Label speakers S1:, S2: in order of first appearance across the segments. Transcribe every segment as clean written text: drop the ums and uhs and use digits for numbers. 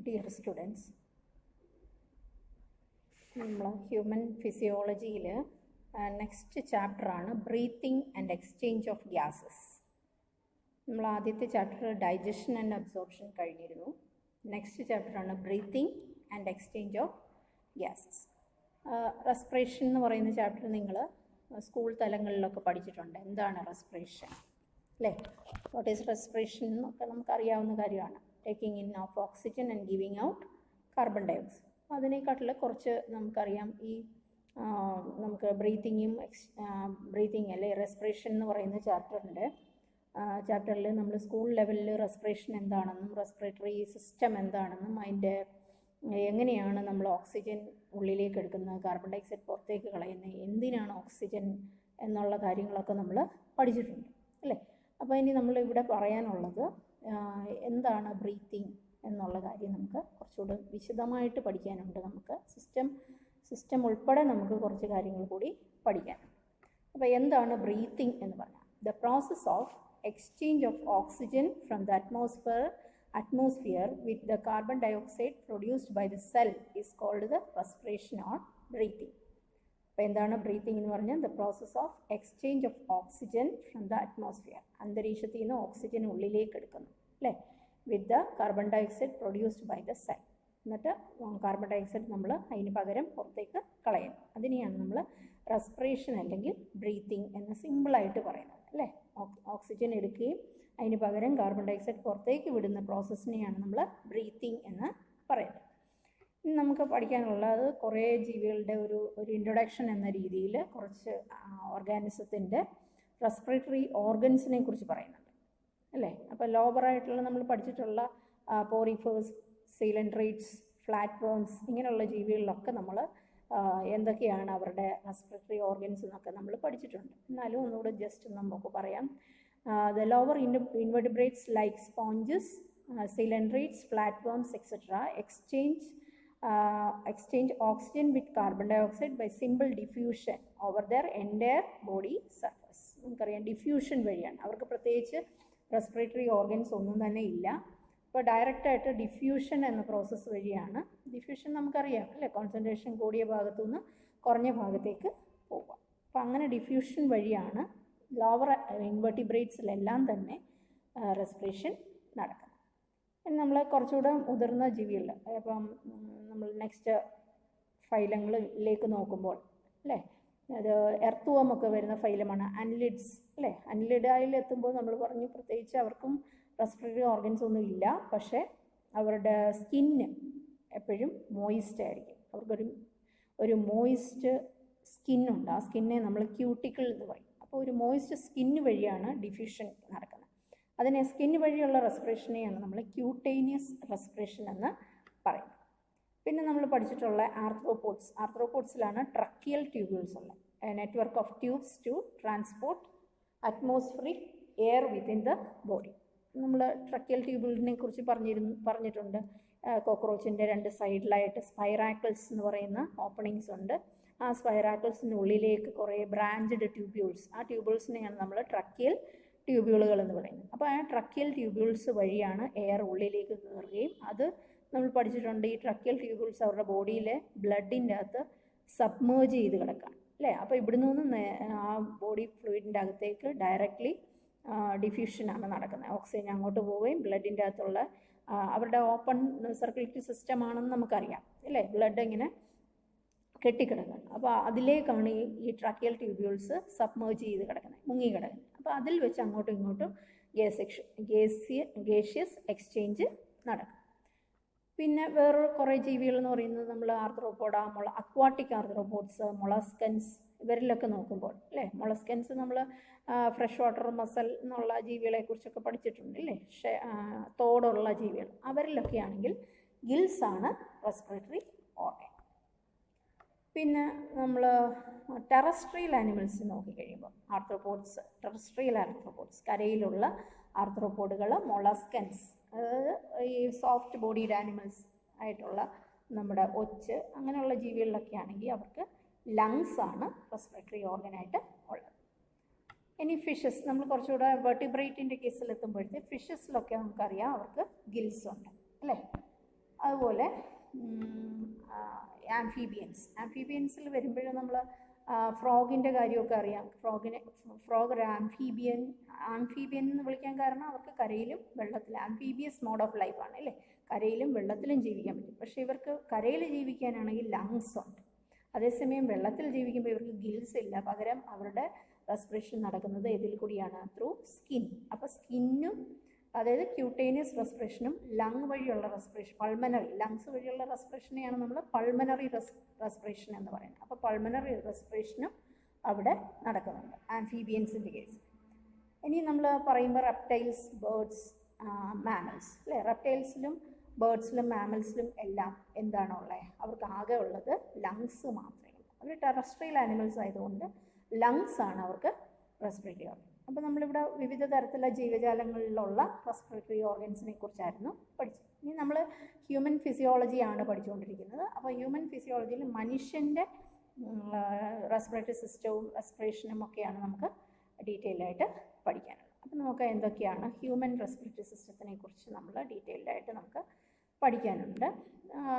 S1: Dear students, human physiology next chapter ആണ് breathing and exchange of gases. നമ്മൾ ആദ്യത്തെ chapter digestion and absorption കഴിഞ്ഞിരുന്നു. Next chapter ആണ് breathing and exchange of gases. Respiration എന്ന് പറയുന്ന chapter നിങ്ങൾ സ്കൂൾ തലങ്ങളിലൊക്കെ പഠിച്ചിട്ടുണ്ട്. എന്താണ് റെസ്പിറേഷൻ അല്ലേ? വാട്ട് ഈസ് റെസ്പിറേഷൻ എന്നൊക്കെ നമുക്കറിയാവുന്ന കാര്യമാണ്. Taking in of oxygen and giving out carbon dioxide. അതിനേക്കാട്ടിൽ കുറച്ച് നമുക്കറിയാം. ഈ നമുക്ക് ബ്രീത്തിങ് അല്ലേ റെസ്പിറേഷൻ എന്ന് പറയുന്ന ചാപ്റ്ററിൽ നമ്മൾ സ്കൂൾ ലെവലിൽ റെസ്പിറേഷൻ എന്താണെന്നും റെസ്പിറേറ്ററി സിസ്റ്റം എന്താണെന്നും അതിൻ്റെ എങ്ങനെയാണ് നമ്മൾ ഓക്സിജൻ ഉള്ളിലേക്ക് എടുക്കുന്നത്, കാർബൺ ഡയോക്സൈഡ് പുറത്തേക്ക് കളയുന്നത്, എന്തിനാണ് ഓക്സിജൻ എന്നുള്ള കാര്യങ്ങളൊക്കെ നമ്മൾ പഠിച്ചിട്ടുണ്ട് അല്ലേ? അപ്പോൾ ഇനി നമ്മളിവിടെ പറയാനുള്ളത് എന്താണ് ബ്രീത്തിങ് എന്നുള്ള കാര്യം നമുക്ക് കുറച്ചുകൂടി വിശദമായിട്ട് പഠിക്കാനുണ്ട്. നമുക്ക് സിസ്റ്റം ഉൾപ്പെടെ നമുക്ക് കുറച്ച് കാര്യങ്ങൾ കൂടി പഠിക്കാനുണ്ട്. അപ്പോൾ എന്താണ് ബ്രീത്തിങ് എന്ന് പറഞ്ഞാൽ the process of exchange of oxygen from the atmosphere with the carbon dioxide produced by the cell is called the respiration or breathing. അപ്പോൾ എന്താണ് ബ്രീത്തിങ് എന്ന് പറഞ്ഞാൽ the process of exchange of oxygen from the atmosphere, അന്തരീക്ഷത്തിൽ നിന്ന് oxygen ഉള്ളിലേക്ക് എടുക്കുന്നു അല്ലേ, with the carbon dioxide produced by the cell. എന്നിട്ട് കാർബൺ ഡയോക്സൈഡ് നമ്മൾ അതിന് പകരം പുറത്തേക്ക് കളയുന്നു. അതിനെയാണ് നമ്മൾ റെസ്പിറേഷൻ അല്ലെങ്കിൽ ബ്രീത്തിങ് എന്ന് സിമ്പിളായിട്ട് പറയുന്നത് അല്ലേ. ഓക്സിജൻ എടുക്കുകയും അതിന് പകരം കാർബൺ ഡയോക്സൈഡ് പുറത്തേക്ക് വിടുന്ന പ്രോസസ്സിനെയാണ് നമ്മൾ ബ്രീത്തിങ് എന്ന് പറയുന്നത്. ഇനി നമുക്ക് പഠിക്കാനുള്ളത് കുറേ ജീവികളുടെ ഒരു ഇൻട്രൊഡക്ഷൻ എന്ന രീതിയിൽ കുറച്ച് ഓർഗാനിസത്തിൻ്റെ റെസ്പിറേറ്ററി ഓർഗൻസിനെ കുറിച്ച് പറയുന്നുണ്ട് അല്ലേ. അപ്പോൾ ലോവറായിട്ടുള്ള നമ്മൾ പഠിച്ചിട്ടുള്ള പോറിഫേഴ്സ്, സിലിൻഡ്രേറ്റ്സ്, ഫ്ലാറ്റ് വേംസ് ഇങ്ങനെയുള്ള ജീവികളിലൊക്കെ നമ്മൾ എന്തൊക്കെയാണ് അവരുടെ റെസ്പിറേറ്ററി ഓർഗൻസ് എന്നൊക്കെ നമ്മൾ പഠിച്ചിട്ടുണ്ട്. എന്നാലും ഒന്നുകൂടെ ജസ്റ്റ് നമുക്ക് പറയാം. The lower invertebrates like sponges, cylindrids, flatworms, etc. exchange oxygen with carbon dioxide by simple diffusion over their entire body surface. നമുക്കറിയാം ഡിഫ്യൂഷൻ വഴിയാണ്. അവർക്ക് പ്രത്യേകിച്ച് റെസ്പിറേറ്ററി ഓർഗൻസ് ഒന്നും തന്നെ ഇല്ല. അപ്പോൾ ഡയറക്റ്റായിട്ട് ഡിഫ്യൂഷൻ എന്ന പ്രോസസ്സ് വഴിയാണ്. ഡിഫ്യൂഷൻ നമുക്കറിയാം അല്ലേ, കോൺസെൻട്രേഷൻ കൂടിയ ഭാഗത്തു നിന്ന് കുറഞ്ഞ ഭാഗത്തേക്ക് പോവുക. അപ്പോൾ അങ്ങനെ ഡിഫ്യൂഷൻ വഴിയാണ് ലോവർ ഇൻവെർട്ടിബ്രേറ്റ്സിലെല്ലാം തന്നെ റെസ്പിറേഷൻ നടക്കുന്നത്. നമ്മൾ കുറച്ചുകൂടെ മുതിർന്ന ജീവികളിൽ അപ്പം നമ്മൾ നെക്സ്റ്റ് ഫൈലങ്ങളിലേക്ക് നോക്കുമ്പോൾ അല്ലേ, അത് എർത്തുവമൊക്കെ വരുന്ന ഫൈലമാണ് അനിലിഡ്സ് അല്ലേ. അനിലിഡായിൽ എത്തുമ്പോൾ നമ്മൾ പറഞ്ഞു പ്രത്യേകിച്ച് അവർക്കും റെസ്പിറേറ്ററി ഓർഗൻസ് ഒന്നും ഇല്ല, പക്ഷേ അവരുടെ സ്കിന്ന് എപ്പോഴും മോയിസ്റ്റ് ആയിരിക്കും. അവർക്കൊരു മോയിസ്റ്റ് സ്കിന്നുണ്ട്. ആ സ്കിന്നെ നമ്മൾ ക്യൂട്ടിക്കിൾ എന്ന് പറയും. അപ്പോൾ ഒരു മോയിസ്റ്റ് സ്കിന്ന് വഴിയാണ് ഡിഫ്യൂഷൻ നടക്കുന്നത്. അതിനെ സ്കിന്ന് വഴിയുള്ള റെസ്പിറേഷനെയാണ് നമ്മൾ ക്യൂട്ടേനിയസ് റെസ്പിറേഷൻ എന്ന് പറയുന്നത്. പിന്നെ നമ്മൾ പഠിച്ചിട്ടുള്ള ആർത്രോപോഡ്സിലാണ് ട്രക്കിയൽ ട്യൂബ്യൂൾസ് ഉള്ളത്. Network of tubes to transport atmospheric air within the body. നമ്മൾ ട്രക്കിയൽ ട്യൂബ്യൂളിനെ കുറിച്ച് പറഞ്ഞിട്ടുണ്ട്. കോക്രോച്ചിൻ്റെ 2 സൈഡിലായിട്ട് സ്പൈറാക്കിൾസ് എന്ന് പറയുന്ന ഓപ്പണിങ്സ് ഉണ്ട്. ആ സ്പൈറാക്കിൾസിനുള്ളിലേക്ക് കുറേ ബ്രാഞ്ചഡ് ട്യൂബ്യൂൾസ്, ആ ട്യൂബ്യൂൾസിനെയാണ് നമ്മൾ ട്രക്കിയൽ ട്യൂബ്യൂളുകൾ എന്ന് പറയുന്നത്. അപ്പോൾ ആ ട്രക്കിയൽ ട്യൂബ്യൂൾസ് വഴിയാണ് എയർ ഉള്ളിലേക്ക് കയറുകയും അത് നമ്മൾ പഠിച്ചിട്ടുണ്ട്. ഈ ട്രക്കിയൽ ട്യൂബ്യൂൾസ് അവരുടെ ബോഡിയിലെ ബ്ലഡിൻ്റെ അകത്ത് സബ്മേർജ് ചെയ്ത് കിടക്കാം അല്ലേ. അപ്പോൾ ഇവിടുന്ന് നിന്ന് ആ ബോഡി ഫ്ലൂയിഡിൻ്റെ അകത്തേക്ക് ഡയറക്റ്റ്ലി ഡിഫ്യൂഷനാണ് നടക്കുന്നത്. ഓക്സിജൻ അങ്ങോട്ട് പോവുകയും ബ്ലഡിൻ്റെ അകത്തുള്ള അവരുടെ ഓപ്പൺ സർക്കുലേറ്ററി സിസ്റ്റം ആണെന്ന് നമുക്കറിയാം അല്ലേ. ബ്ലഡ് ഇങ്ങനെ കെട്ടിക്കിടക്കുന്നത്. അപ്പോൾ അതിലേക്കാണ് ഈ ട്രക്കിയൽ ട്യൂബ്യൂൾസ് സബ്മേർജ് ചെയ്ത് കിടക്കുന്നത്, മുങ്ങി കിടക്കുന്നത്. അപ്പോൾ അതിൽ വെച്ച് അങ്ങോട്ടും ഇങ്ങോട്ടും ഗേഷ്യസ് എക്സ്ചേഞ്ച് നടക്കും. പിന്നെ വേറെ കുറേ ജീവികൾ എന്ന് പറയുന്നത് നമ്മൾ അക്വാട്ടിക് ആർത്രോപോഡ്സ്, മൊളസ്കൻസ് ഇവരിലൊക്കെ നോക്കുമ്പോൾ അല്ലേ. മൊളസ്കൻസ് നമ്മൾ ഫ്രഷ് വാട്ടർ മസൽ എന്നുള്ള ജീവികളെ കുറിച്ചൊക്കെ പഠിച്ചിട്ടുണ്ട് അല്ലേ. തോടുള്ള ജീവികൾ അവരിലൊക്കെ ആണെങ്കിൽ ഗിൽസ് ആണ് റെസ്പിറേറ്ററി ഓർഗൻ. പിന്നെ നമ്മൾ ടെറസ്ട്രിയൽ ആനിമൽസ് നോക്കിക്കഴിയുമ്പോൾ ടെറസ്ട്രിയൽ ആർത്രോപോഡ്സ് കരയിലുള്ള ആർത്രോപോഡുകൾ, മൊളസ്കൻസ് അതായത് ഈ സോഫ്റ്റ് ബോഡീഡ് ആനിമൽസ് ആയിട്ടുള്ള നമ്മുടെ ഒച്ച് അങ്ങനെയുള്ള ജീവികളിലൊക്കെ ആണെങ്കിൽ അവർക്ക് ലങ്സ് ആണ് റെസ്പിറേറ്ററി ഓർഗനായിട്ട് ഉള്ളത്. ഇനി ഫിഷസ്, നമ്മൾ കുറച്ചുകൂടെ വെർട്ടിബ്രേറ്റിൻ്റെ കേസിലെത്തുമ്പോഴത്തെ ഫിഷസിലൊക്കെ നമുക്കറിയാം അവർക്ക് ഗിൽസ് ഉണ്ട് അല്ലേ. അതുപോലെ ആംഫീബിയൻസിൽ വരുമ്പോഴും നമ്മൾ ഫ്രോഗിൻ്റെ കാര്യമൊക്കെ അറിയാം. ഫ്രോഗ് ഒരു ആംഫീബിയൻ എന്ന് വിളിക്കാൻ കാരണം അവർക്ക് കരയിലും വെള്ളത്തിലും ആംഫീബിയസ് മോഡ് ഓഫ് ലൈഫാണ് അല്ലേ. കരയിലും വെള്ളത്തിലും ജീവിക്കാൻ പറ്റും. പക്ഷേ ഇവർക്ക് കരയിൽ ജീവിക്കാനാണെങ്കിൽ ലങ്സ് ഉണ്ട്. അതേസമയം വെള്ളത്തിൽ ജീവിക്കുമ്പോൾ ഇവർക്ക് ഗിൽസ് ഇല്ല. പകരം അവരുടെ റെസ്പിറേഷൻ നടക്കുന്നത് ഇതിൽ കൂടിയാണ്, ത്രൂ സ്കിൻ. അപ്പോൾ സ്കിന്നും, അതായത് ക്യൂട്ടേനിയസ് റെസ്പിറേഷനും ലങ് വഴിയുള്ള റെസ്പിറേഷൻ, ലങ്സ് വഴിയുള്ള റെസ്പിറേഷനെയാണ് നമ്മൾ പൾമനറി റെസ്പിറേഷൻ എന്ന് പറയുന്നത്. അപ്പോൾ പൾമനറി റെസ്പിറേഷനും അവിടെ നടക്കുന്നുണ്ട് ആംഫീബിയൻസിൻ്റെ കേസ്. ഇനി നമ്മൾ പറയുമ്പോൾ റെപ്റ്റൈൽസ്, ബേർഡ്സ്, മാമൽസ് അല്ലേ. റെപ്റ്റൈൽസിലും ബേർഡ്സിലും മാമൽസിലും എല്ലാം എന്താണോ ഉള്ളത്, അവർക്ക് ആകെ ഉള്ളത് ലങ്സ് മാത്രമേ ഉള്ളൂ. അവർ ടെറസ്ട്രിയൽ ആനിമൽസ് ആയതുകൊണ്ട് ലങ്സ് ആണ് അവർക്ക് റെസ്പിറേറ്ററി ഓർഗൻ. അപ്പോൾ നമ്മളിവിടെ വിവിധ തരത്തിലുള്ള ജീവജാലങ്ങളിലുള്ള റെസ്പിറേറ്ററി ഓർഗൻസിനെ കുറിച്ചായിരുന്നു പഠിച്ചത്. ഇനി നമ്മൾ ഹ്യൂമൻ ഫിസിയോളജിയാണ് പഠിച്ചുകൊണ്ടിരിക്കുന്നത്. അപ്പോൾ ഹ്യൂമൻ ഫിസിയോളജിയിൽ മനുഷ്യൻ്റെ റെസ്പിറേറ്ററി സിസ്റ്റവും റെസ്പിറേഷനും ഒക്കെയാണ് നമുക്ക് ഡീറ്റെയിൽ ആയിട്ട് പഠിക്കാനുള്ളത്. അപ്പോൾ നമുക്ക് എന്തൊക്കെയാണ് ഹ്യൂമൻ റെസ്പിറേറ്ററി സിസ്റ്റത്തിനെ കുറിച്ച് നമ്മൾ ഡീറ്റെയിൽഡ് ആയിട്ട് നമുക്ക് പഠിക്കാനുണ്ട്.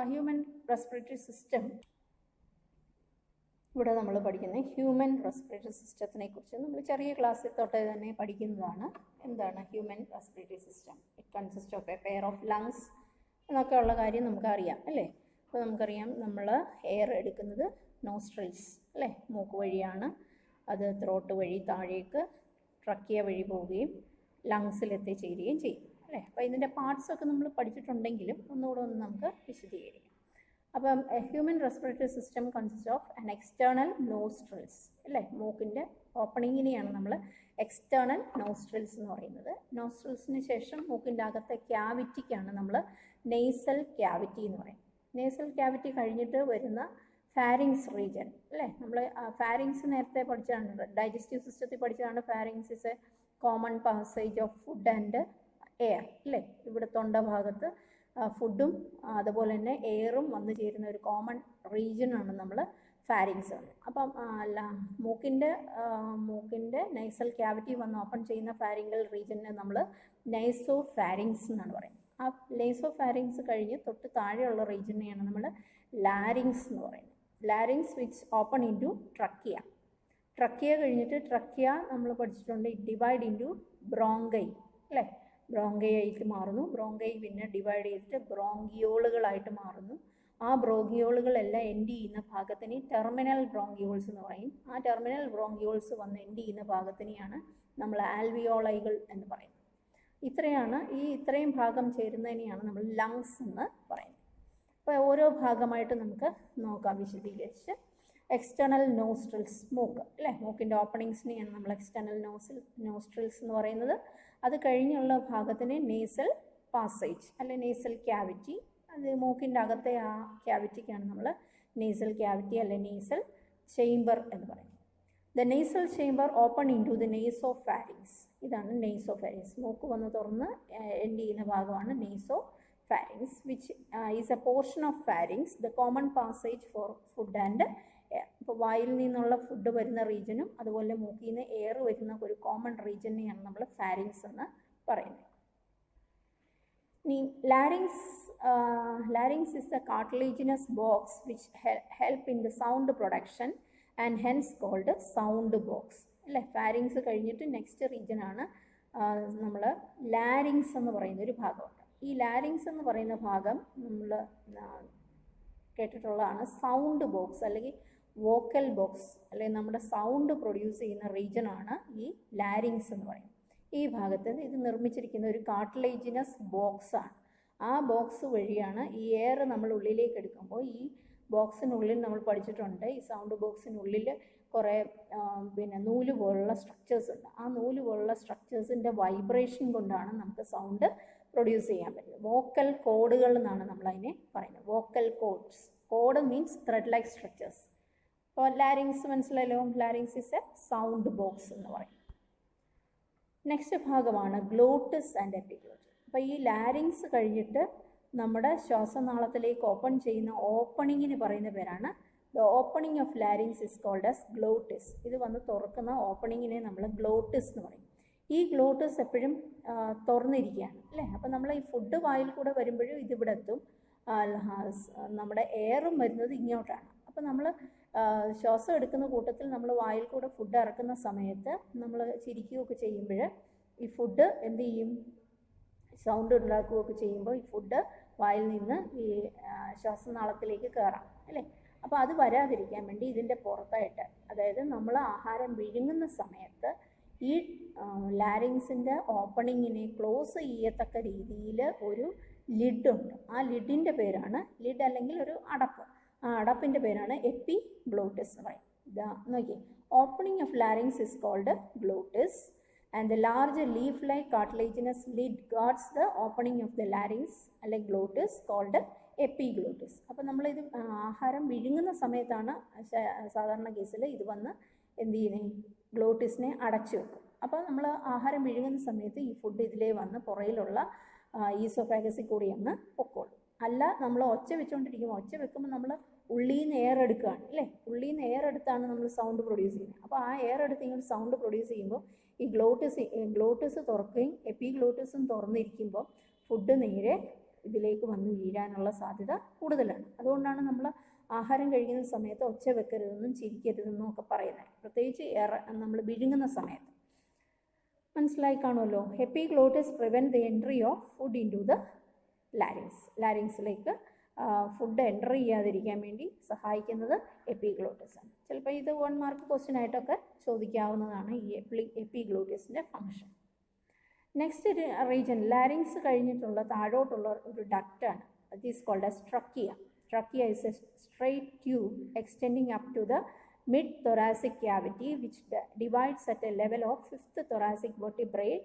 S1: ഹ്യൂമൻ റെസ്പിറേറ്ററി സിസ്റ്റം, ഇവിടെ നമ്മൾ പഠിക്കുന്നത് ഹ്യൂമൻ റെസ്പിറേറ്ററി സിസ്റ്റത്തിനെ കുറിച്ച് നമ്മൾ ചെറിയ ക്ലാസ്സിൽ തൊട്ട് തന്നെ പഠിക്കുന്നതാണ്. എന്താണ് human respiratory system? It consist of A pair of lungs എന്നൊക്കെ ഉള്ള കാര്യം നമുക്കറിയാം അല്ലേ. അപ്പോൾ നമുക്കറിയാം നമ്മൾ എയർ എടുക്കുന്നത് നോസ്ട്രിൽസ് അല്ലേ, മൂക്ക് വഴിയാണ്. അത് ത്രോട്ട് വഴി താഴേക്ക് ട്രക്കിയ വഴി പോവുകയും ലങ്സിൽ എത്തിച്ചേരുകയും ചെയ്യും അല്ലേ. അപ്പോൾ ഇതിൻ്റെ പാർട്സൊക്കെ നമ്മൾ പഠിച്ചിട്ടുണ്ടെങ്കിലും ഒന്നുകൂടെ ഒന്ന് നമുക്ക് വിശദീകരിക്കാം. അപ്പം human respiratory system consist of an external nostrils അല്ലേ. മൂക്കിൻ്റെ ഓപ്പണിങ്ങിനെയാണ് നമ്മൾ എക്സ്റ്റേണൽ നോസ്ട്രിൽസ് എന്ന് പറയുന്നത്. നോസ്ട്രിൽസിന് ശേഷം മൂക്കിൻ്റെ അകത്തെ ക്യാവിറ്റിക്കാണ് നമ്മൾ നെയ്സൽ ക്യാവിറ്റി എന്ന് പറയുന്നത്. നെയ്സൽ ക്യാവിറ്റി കഴിഞ്ഞിട്ട് വരുന്ന ഫാരിങ്സ് റീജൻ അല്ലേ. നമ്മൾ ഫാരിങ്സ് നേരത്തെ പഠിച്ചതാണ്, ഡൈജസ്റ്റീവ് സിസ്റ്റത്തിൽ പഠിച്ചതാണ്. Pharynx is A common passage of food and air അല്ലേ. ഇവിടെ തൊണ്ട ഭാഗത്ത് ഫുഡും അതുപോലെ തന്നെ എയറും വന്നു ചേരുന്ന ഒരു കോമൺ റീജിയനാണ് നമ്മൾ ഫാരിങ്സ്. അപ്പം മൂക്കിൻ്റെ നൈസൽ ക്യാവിറ്റി വന്ന് ഓപ്പൺ ചെയ്യുന്ന ഫാരിങ്കൽ റീജിയനെ നമ്മൾ നൈസോ ഫാരിങ്സ് എന്നാണ് പറയുന്നത്. ആ നൈസോ ഫാരിങ്സ് കഴിഞ്ഞ് തൊട്ട് താഴെയുള്ള റീജിയനെയാണ് നമ്മൾ ലാരിങ്സ് എന്ന് പറയുന്നത്. Larynx which open into trachea. Trachea കഴിഞ്ഞിട്ട് ട്രക്കിയ നമ്മൾ പഠിച്ചിട്ടുണ്ട്, ഡിവൈഡ് ഇൻ ടു ബ്രോങ്കൈ അല്ലേ. ബ്രോങ്കൈ ആയിട്ട് മാറുന്നു. ബ്രോങ്കൈ പിന്നെ ഡിവൈഡ് ചെയ്തിട്ട് ബ്രോങ്കിയോളുകളായിട്ട് മാറുന്നു. ആ ബ്രോങ്കിയോളുകളെല്ലാം എൻഡ് ചെയ്യുന്ന ഭാഗത്തിന് ടെർമിനൽ ബ്രോങ്കിയോൾസ് എന്ന് പറയും. ആ ടെർമിനൽ ബ്രോങ്കിയോൾസ് വന്ന് എൻഡ് ചെയ്യുന്ന ഭാഗത്തിനെയാണ് നമ്മൾ ആൽവിയോളൈകൾ എന്ന് പറയുന്നത്. ഇത്രയും ഭാഗം ചേരുന്നതിനെയാണ് നമ്മൾ ലങ്സ് എന്ന് പറയുന്നത്. അപ്പോൾ ഓരോ ഭാഗമായിട്ട് നമുക്ക് നോക്കാം വിശദീകരിച്ച്. എക്സ്റ്റേണൽ നോസ്ട്രിൽസ്, മൂക്ക് അല്ലേ. മൂക്കിൻ്റെ ഓപ്പണിങ്സിനെയാണ് നമ്മൾ എക്സ്റ്റേണൽ നോസ്ട്രിൽസ് എന്ന് പറയുന്നത്. അത് കഴിഞ്ഞുള്ള ഭാഗത്തിന് നേസൽ പാസേജ് അല്ലെ നേസൽ ക്യാവിറ്റി. അത് മൂക്കിൻ്റെ അകത്തെ ആ ക്യാവിറ്റിക്കാണ് നമ്മൾ നേസൽ ക്യാവിറ്റി അല്ലെ നേസൽ ചേംബർ എന്ന് പറയുന്നത്. The nasal chamber open into the nasopharynx. ഇതാണ് നേസോ ഫാരിങ്സ്. മൂക്ക് വന്ന് തുറന്ന് എൻഡ് ചെയ്യുന്ന ഭാഗമാണ് nasopharynx, which is a portion of pharynx, the common passage for food and air. ഇപ്പോൾ വായിൽ നിന്നുള്ള ഫുഡ് വരുന്ന റീജിയനും അതുപോലെ മൂക്കിൽ നിന്ന് എയർ വരുന്ന ഒരു കോമൺ റീജിയനെയാണ് നമ്മൾ ഫാരിങ്സ് എന്ന് പറയുന്നത്. ഇനി larynx is a cartilaginous box which help in the sound production and hence called sound box അല്ലേ. ഫാരിങ്സ് കഴിഞ്ഞിട്ട് നെക്സ്റ്റ് റീജിയനാണ് നമ്മൾ ലാരിങ്സ് എന്ന് പറയുന്ന ഒരു ഭാഗമുണ്ട്. ഈ ലാരിങ്സ് എന്ന് പറയുന്ന ഭാഗം നമ്മൾ കേട്ടിട്ടുള്ളതാണ് സൗണ്ട് ബോക്സ് അല്ലെങ്കിൽ വോക്കൽ ബോക്സ് അല്ലെങ്കിൽ നമ്മുടെ സൗണ്ട് പ്രൊഡ്യൂസ് ചെയ്യുന്ന റീജിയനാണ് ഈ ലാരിങ്സ് എന്ന് പറയുന്നത്. ഈ ഭാഗത്ത് ഇത് നിർമ്മിച്ചിരിക്കുന്ന ഒരു കാർട്ടിലേജിനസ് ബോക്സാണ്. ആ ബോക്സ് വഴിയാണ് ഈ എയർ നമ്മൾ ഉള്ളിലേക്ക് എടുക്കുമ്പോൾ ഈ ബോക്സിനുള്ളിൽ നമ്മൾ പഠിച്ചിട്ടുണ്ട്, ഈ സൗണ്ട് ബോക്സിനുള്ളിൽ കുറേ നൂല് പോലുള്ള സ്ട്രക്ചേഴ്സ് ഉണ്ട്. ആ നൂല് പോലുള്ള സ്ട്രക്ചേഴ്സിൻ്റെ വൈബ്രേഷൻ കൊണ്ടാണ് നമുക്ക് സൗണ്ട് പ്രൊഡ്യൂസ് ചെയ്യാൻ പറ്റുന്നത്. വോക്കൽ കോഡുകൾ എന്നാണ് നമ്മളതിനെ പറയുന്നത്. Vocal cords. Code means thread like structures. അപ്പോൾ ലാരിങ്സ് മനസ്സിലായല്ലോ. Larynx is A sound box എന്ന് പറയും. നെക്സ്റ്റ് ഭാഗമാണ് ഗ്ലോട്ടിസ് ആൻഡ് എപ്പിഗ്ലോട്ടിസ്. അപ്പോൾ ഈ ലാരിങ്സ് കഴിഞ്ഞിട്ട് നമ്മുടെ ശ്വാസനാളത്തിലേക്ക് ഓപ്പൺ ചെയ്യുന്ന ഓപ്പണിങ്ങിന് പറയുന്ന പേരാണ് the opening of larynx is called as glottis. ഇത് വന്ന് തുറക്കുന്ന ഓപ്പണിങ്ങിനെ നമ്മൾ ഗ്ലോട്ടിസ് എന്ന് പറയും. ഈ ഗ്ലോട്ടിസ് എപ്പോഴും തുറന്നിരിക്കുകയാണ് അല്ലേ. അപ്പോൾ നമ്മൾ ഈ ഫുഡ് വായിൽ കൂടെ വരുമ്പോഴും ഇതിവിടെ എത്തും. നമ്മുടെ എയറും വരുന്നത് ഇങ്ങോട്ടാണ്. അപ്പോൾ നമ്മൾ ശ്വാസം എടുക്കുന്ന കൂട്ടത്തിൽ നമ്മൾ വായിൽ കൂടെ ഫുഡ് ഇറക്കുന്ന സമയത്ത് നമ്മൾ ചിരിക്കുകയൊക്കെ ചെയ്യുമ്പോൾ ഈ ഫുഡ് എന്ത് ചെയ്യും, സൗണ്ട് ഉണ്ടാക്കുകയൊക്കെ ചെയ്യുമ്പോൾ ഈ ഫുഡ് വായിൽ നിന്ന് ഈ ശ്വാസനാളത്തിലേക്ക് കയറാം അല്ലേ. അപ്പോൾ അത് വരാതിരിക്കാൻ വേണ്ടി ഇതിൻ്റെ പുറത്തായിട്ട്, അതായത് നമ്മൾ ആഹാരം വിഴുങ്ങുന്ന സമയത്ത് ഈ ലാരിങ്സിൻ്റെ ഓപ്പണിങ്ങിനെ ക്ലോസ് ചെയ്യത്തക്ക രീതിയിൽ ഒരു ലിഡുണ്ട്. ആ ലിഡിൻ്റെ പേരാണ്, ലിഡ് അല്ലെങ്കിൽ ഒരു അടപ്പ്, ആ അടപ്പിൻ്റെ പേരാണ് എപ്പിഗ്ലോട്ടിസ് പറയും. ഇതാ നോക്കി, opening of larynx is called glottis and the large leaf-like cartilaginous lid guards the opening of the larynx അല്ലെങ്കിൽ glottis called epiglottis. അപ്പോൾ നമ്മളിത് ആഹാരം വിഴുങ്ങുന്ന സമയത്താണ് സാധാരണ കേസിൽ ഇത് വന്ന് എന്ത് ചെയ്യുന്നത്, ഗ്ലോട്ടിസിനെ അടച്ചു വെക്കും. അപ്പോൾ നമ്മൾ ആഹാരം വിഴുങ്ങുന്ന സമയത്ത് ഈ ഫുഡ് ഇതിലേ വന്ന് പുറയിലുള്ള ഈസോഫാഗസിൽ കൂടി അങ്ങ് പൊക്കോളും. അല്ല നമ്മൾ ഒച്ച വെച്ചുകൊണ്ടിരിക്കുമ്പോൾ, ഒച്ച വെക്കുമ്പോൾ നമ്മൾ ഉള്ളിൽ നിന്ന് എയർ എടുക്കുകയാണ് അല്ലേ, ഉള്ളിൽ നിന്ന് എയർ എടുത്താണ് നമ്മൾ സൗണ്ട് പ്രൊഡ്യൂസ് ചെയ്യുന്നത്. അപ്പോൾ ആ എയർ എടുത്ത് ഇങ്ങനെ സൗണ്ട് പ്രൊഡ്യൂസ് ചെയ്യുമ്പോൾ ഈ ഗ്ലോട്ടിസ് തുറക്കുകയും എപ്പിഗ്ലോട്ടിസും തുറന്നിരിക്കുമ്പോൾ ഫുഡ് നേരെ ഇതിലേക്ക് വന്ന് വീഴാനുള്ള സാധ്യത കൂടുതലാണ്. അതുകൊണ്ടാണ് നമ്മൾ ആഹാരം കഴിക്കുന്ന സമയത്ത് ഒച്ച വെക്കരുതെന്നും ചിരിക്കരുതെന്നും ഒക്കെ പറയുന്നത്, പ്രത്യേകിച്ച് നമ്മൾ വിഴുങ്ങുന്ന സമയത്ത്. മനസ്സിലായി കാണുമല്ലോ. Epiglottis prevent the entry of food into the ലാരിങ്സിലേക്ക് ഫുഡ് എൻ്റർ ചെയ്യാതിരിക്കാൻ വേണ്ടി സഹായിക്കുന്നത് എപ്പിഗ്ലോട്ടിസ് ആണ്. ചിലപ്പോൾ ഇത് 1 മാർക്ക് ക്വസ്റ്റ്യൻ ആയിട്ടൊക്കെ ചോദിക്കാവുന്നതാണ് ഈ എപ്പിഗ്ലോട്ടിസിൻ്റെ ഫങ്ഷൻ. നെക്സ്റ്റ് റീജൻ ലാരിങ്സ് കഴിഞ്ഞിട്ടുള്ള താഴോട്ടുള്ള ഒരു ഡക്റ്റാണ്. It is called as trachea. Trachea is a straight tube extending up to the mid thoracic cavity which divides at a level of 5th thoracic vertebrae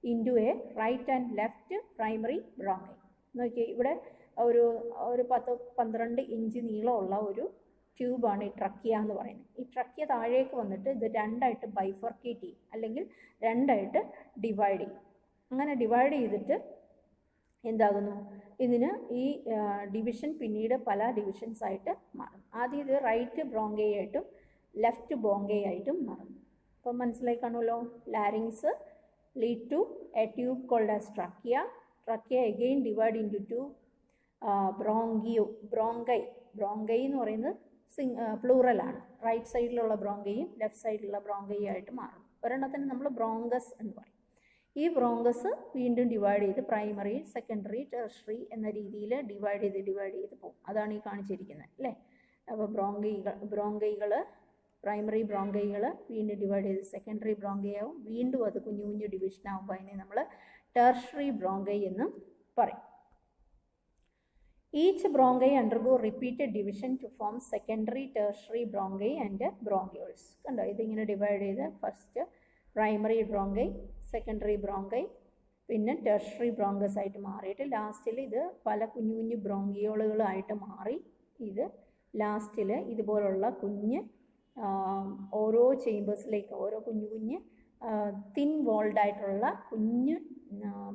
S1: into a right and left primary bronchi. നോക്കിയേ, ഇവിടെ ഒരു 10-12 inch നീളമുള്ള ഒരു ട്യൂബാണ് ഈ trachea എന്ന് പറയുന്നത്. ഈ trachea താഴേക്ക് വന്നിട്ട് ഇത് രണ്ടായിട്ട് ബൈഫർക്കേറ്റ് ചെയ്യും, അല്ലെങ്കിൽ രണ്ടായിട്ട് ഡിവൈഡ് ചെയ്യും. അങ്ങനെ ഡിവൈഡ് ചെയ്തിട്ട് എന്താകുന്നു, ഇതിന് ഈ ഡിവിഷൻ പിന്നീട് പല ഡിവിഷൻസ് ആയിട്ട് മാറും. ആദ്യം ഇത് റൈറ്റ് ബ്രോങ്കയായിട്ടും ലെഫ്റ്റ് ബ്രോങ്കയായിട്ടും മാറും. അപ്പം മനസ്സിലായി കാണുമല്ലോ. Larynx lead to a tube called as trachea. Trachea again divide into 2 bronchi എന്ന് പറയുന്നത് പ്ലൂറലാണ്. റൈറ്റ് സൈഡിലുള്ള ബ്രോങ്കയും ലെഫ്റ്റ് സൈഡിലുള്ള ബ്രോങ്കയും ആയിട്ട് മാറും. ഒരെണ്ണത്തിന് നമ്മൾ ബ്രോങ്കസ് എന്ന് പറയും. ഈ ബ്രോങ്കസ് വീണ്ടും ഡിവൈഡ് ചെയ്ത് പ്രൈമറി, സെക്കൻഡറി, ടെർഷറി എന്ന രീതിയിൽ ഡിവൈഡ് ചെയ്ത് പോകും. അതാണ് ഈ കാണിച്ചിരിക്കുന്നത് അല്ലേ. അപ്പോൾ ബ്രോങ്കൈകൾ പ്രൈമറി ബ്രോങ്കൈകൾ വീണ്ടും ഡിവൈഡ് ചെയ്ത് സെക്കൻഡറി ബ്രോങ്കയാവും. വീണ്ടും അത് കുഞ്ഞു കുഞ്ഞു ഡിവിഷൻ ആകുമ്പോൾ അതിനെ നമ്മൾ ടെർഷറി ബ്രോങ്കൈ എന്ന് പറയും. Each bronchi undergo repeated division to form secondary, tertiary bronchi and bronchioles. കണ്ടോ, ഇതിങ്ങനെ ഡിവൈഡ് ചെയ്ത് first primary bronchi, secondary bronchi, പിന്നെ ടെർഷറി ബ്രോങ്കസ് ആയിട്ട് മാറിയിട്ട് ലാസ്റ്റിൽ ഇത് പല കുഞ്ഞു കുഞ്ഞു ബ്രോങ്കിയോളുകളായിട്ട് മാറി ഇത് ലാസ്റ്റിൽ ഇതുപോലുള്ള കുഞ്ഞ് ഓരോ ചേമ്പേഴ്സിലേക്ക്, ഓരോ കുഞ്ഞ് തിൻ വോൾഡായിട്ടുള്ള കുഞ്ഞ്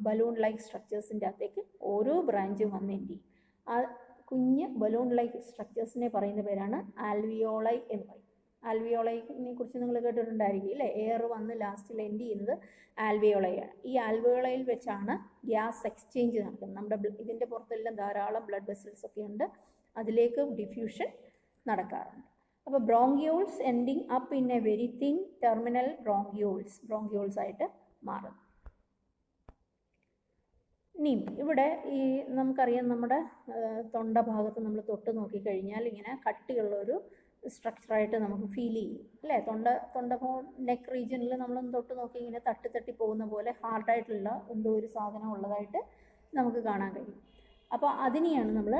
S1: ബലൂൺ ലൈക്ക് സ്ട്രക്ചേഴ്സിൻ്റെ അകത്തേക്ക് ഓരോ ബ്രാഞ്ചും വന്ന് എൻഡ് ചെയ്യും. ആ കുഞ്ഞ് ബലൂൺ ലൈക്ക് സ്ട്രക്ചേഴ്സിനെ പറയുന്ന പേരാണ് ആൽവിയോളൈ എന്ന് പറയും. ആൽവിയോളൈനെ കുറിച്ച് നിങ്ങൾ കേട്ടിട്ടുണ്ടായിരിക്കും അല്ലേ. എയർ വന്ന് ലാസ്റ്റിൽ എൻഡ് ചെയ്യുന്നത് ആൽവിയോളയാണ്. ഈ ആൽവിയോളയിൽ വെച്ചാണ് ഗ്യാസ് എക്സ്ചേഞ്ച് നടക്കുന്നത്. നമ്മുടെ ഇതിൻ്റെ പുറത്തെല്ലാം ധാരാളം ബ്ലഡ് വെസൽസ് ഒക്കെ ഉണ്ട്, അതിലേക്ക് ഡിഫ്യൂഷൻ നടക്കാറുണ്ട്. അപ്പോൾ bronchioles ending up in A very thin terminal bronchioles ആയിട്ട് മാറും. ഇനിയും ഇവിടെ ഈ നമുക്കറിയാം, നമ്മുടെ തൊണ്ട ഭാഗത്ത് നമ്മൾ തൊട്ട് നോക്കിക്കഴിഞ്ഞാൽ ഇങ്ങനെ കട്ടിയുള്ളൊരു സ്ട്രക്ചറായിട്ട് നമുക്ക് ഫീൽ ചെയ്യും അല്ലേ. തൊണ്ട നെക്ക് റീജിയനിൽ നമ്മളൊന്ന് തൊട്ട് നോക്കി ഇങ്ങനെ തട്ടി പോകുന്ന പോലെ ഹാർഡായിട്ടുള്ള എന്തോ ഒരു സാധനം ഉള്ളതായിട്ട് നമുക്ക് കാണാൻ കഴിയും. അപ്പോൾ അതിനെയാണ് നമ്മൾ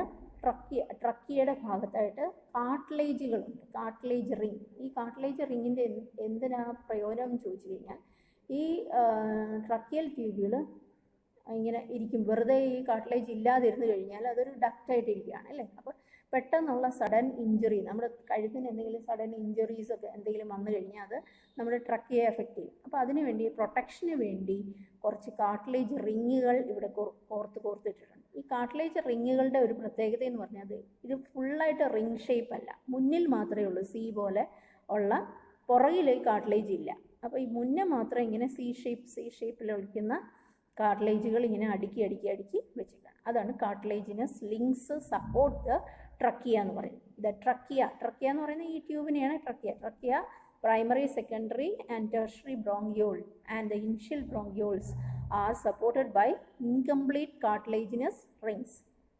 S1: ട്രക്കിയയുടെ ഭാഗത്തായിട്ട് കാർട്ടിലേജുകളുണ്ട്, കാർട്ടിലേജ് റിങ്. ഈ കാർട്ടിലേജ് റിങ്ങിൻ്റെ എന്തിനാ പ്രയോജനം എന്ന് ചോദിച്ചു കഴിഞ്ഞാൽ, ഈ ട്രക്കിയൽ ട്യൂബുകൾ ഇങ്ങനെ ഇരിക്കും. വെറുതെ ഈ കാർട്ടിലേജ് ഇല്ലാതിരുന്ന് കഴിഞ്ഞാൽ അതൊരു ഡക്റ്റായിട്ട് ഇരിക്കുകയാണ് അല്ലേ. അപ്പോൾ പെട്ടെന്നുള്ള സഡൻ ഇഞ്ചുറി, നമ്മുടെ കഴുത്തിന് എന്തെങ്കിലും സഡൻ ഇഞ്ചുറീസ് ഒക്കെ എന്തെങ്കിലും വന്നു കഴിഞ്ഞാൽ അത് നമ്മുടെ ട്രക്കിയെ എഫക്റ്റ് ചെയ്യും. അപ്പോൾ അതിന് വേണ്ടി പ്രൊട്ടക്ഷന് വേണ്ടി കുറച്ച് കാർട്ടിലേജ് റിങ്ങുകൾ ഇവിടെ കോർത്തിട്ടിട്ടുണ്ട്. ഈ കാർട്ടിലേജ് റിങ്ങുകളുടെ ഒരു പ്രത്യേകത എന്ന് പറഞ്ഞാൽ ഇത് ഫുള്ളായിട്ട് റിങ് ഷേപ്പ് അല്ല, മുന്നിൽ മാത്രമേ ഉള്ളൂ സി പോലെ ഉള്ള, പുറകിൽ കാർട്ടിലേജ് ഇല്ല. അപ്പോൾ ഈ മുന്നേ മാത്രം ഇങ്ങനെ സി ഷേപ്പിൽ ഒളിക്കുന്ന കാർട്ടിലേജുകൾ ഇങ്ങനെ അടുക്കി വെച്ചിരിക്കുകയാണ്. അതാണ് cartilaginous links support the trachea എന്ന് പറയുന്നത്. ദ ട്രക്കിയ എന്ന് പറയുന്നത് ഈ ട്യൂബിനെയാണ് trachea primary, secondary and tertiary bronchiole and the initial bronchioles are supported by incomplete cartilaginous rings.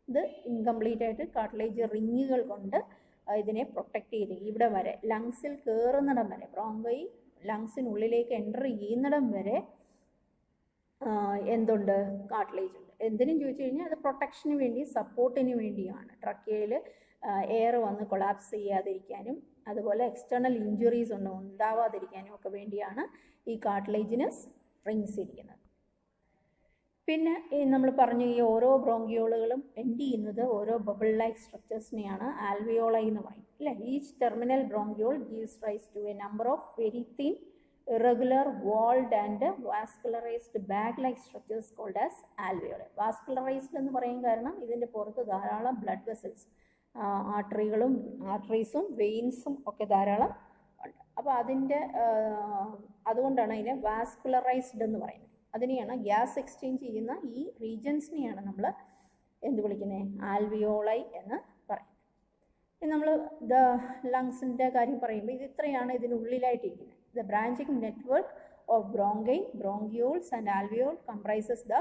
S1: ഇത് ഇൻകംപ്ലീറ്റ് ആയിട്ട് കാർട്ടിലേജ് റിങ്ങുകൾ കൊണ്ട് ഇതിനെ പ്രൊട്ടക്റ്റ് ചെയ്ത് ഇവിടെ വരെ ലങ്സിൽ കയറുന്നിടം വരെ, ബ്രോങ്കൈ ലങ്സിനുള്ളിലേക്ക് എൻ്റർ ചെയ്യുന്നിടം വരെ എന്തുണ്ട്, കാർട്ടിലേജ് ഉണ്ട്. എന്തിനും ചോദിച്ചു കഴിഞ്ഞാൽ അത് പ്രൊട്ടക്ഷന് വേണ്ടി, സപ്പോർട്ടിന് വേണ്ടിയാണ്. ട്രക്കിയയിൽ എയർ വന്ന് കൊളാപ്സ് ചെയ്യാതിരിക്കാനും അതുപോലെ എക്സ്റ്റേണൽ ഇഞ്ചുറീസ് ഒന്നും ഉണ്ടാവാതിരിക്കാനും ഒക്കെ വേണ്ടിയാണ് ഈ കാർട്ടിലേജിനസ് റിങ്സ് ഇരിക്കുന്നത്. പിന്നെ നമ്മൾ പറഞ്ഞു ഈ ഓരോ ബ്രോങ്കിയോളുകളും എൻഡ് ചെയ്യുന്നത് ഓരോ ബബിൾ ലൈക്ക് സ്ട്രക്ചേഴ്സിനെയാണ് ആൽവിയോളൈ എന്ന് പറയും അല്ലേ. Each terminal bronchiole gives rise to a number of very thin irregular walled and vascularized bag like structures called as alveoli. Vascularized എന്ന് പറയാൻ കാരണം ഇതിൻ്റെ പുറത്ത് ധാരാളം ബ്ലഡ് വെസൽസ്, ആർട്ടറീസും വെയിൻസും ഒക്കെ ധാരാളം ഉണ്ട്. അപ്പോൾ അതുകൊണ്ടാണ് അതിനെ വാസ്കുലറൈസ്ഡ് എന്ന് പറയുന്നത്. അതിനെയാണ് ഗ്യാസ് എക്സ്ചേഞ്ച് ചെയ്യുന്ന ഈ റീജൻസിനെയാണ് നമ്മൾ എന്ത് വിളിക്കുന്നത്, ആൽവിയോളൈ എന്ന് പറയുന്നത്. ഇനി നമ്മൾ ലങ്സിൻ്റെ കാര്യം പറയുമ്പോൾ ഇത് ഇത്രയാണ് ഇതിനുള്ളിലായിട്ടിരിക്കുന്നത്. The branching network of bronchi, bronchioles and alveoli comprises the